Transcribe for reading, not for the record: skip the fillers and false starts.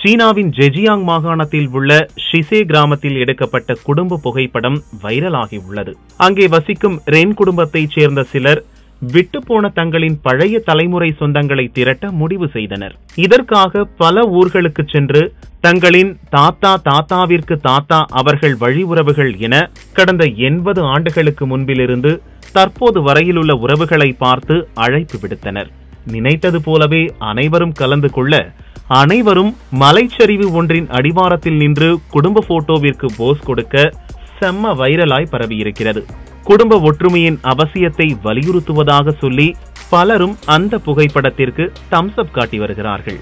சீனாவின் ஜெஜியாங் மாகாணத்தில் உள்ள ஷிசே கிராமத்தில் எடுக்கப்பட்ட குடும்ப புகைப்படம் வைரலாகியுள்ளது. அங்கே வசிக்கும் ரென் குடும்பத்தைச் சேர்ந்த சிலர் விட்டுப்போன தங்களின் பழைய தலைமுறை சொந்தங்களை திரட்ட முடிவு செய்தனர். இதற்காக பல ஊர்களுக்கு சென்று தங்களின் தாத்தாவிற்கு தாத்தா அவர்கள் வழி உறவுகள் என கடந்த 80 ஆண்டுகளுக்கு முன்பிலிருந்து தற்போது வரையிலுள்ள உறவுகளை பார்த்து அழைப்பு விடுத்தனர். நினைத்தது போலவே அனைவரும் கலந்து கொள்ள அனைவரும் மலைச்சரிவு ஒன்றின் அடிவாரத்தில் நின்று குடும்ப போட்டோவிற்கு போஸ் கொடுக்க செம்ம வைரலாய் பரவியிருக்கிறது. குடும்ப ஒற்றுமையின் அவசியத்தை வலியுறுத்துவதாக சொல்லி பலரும் அந்த புகைப்படத்திற்கு தம்ஸ் அப் காட்டி வருகிறார்கள்.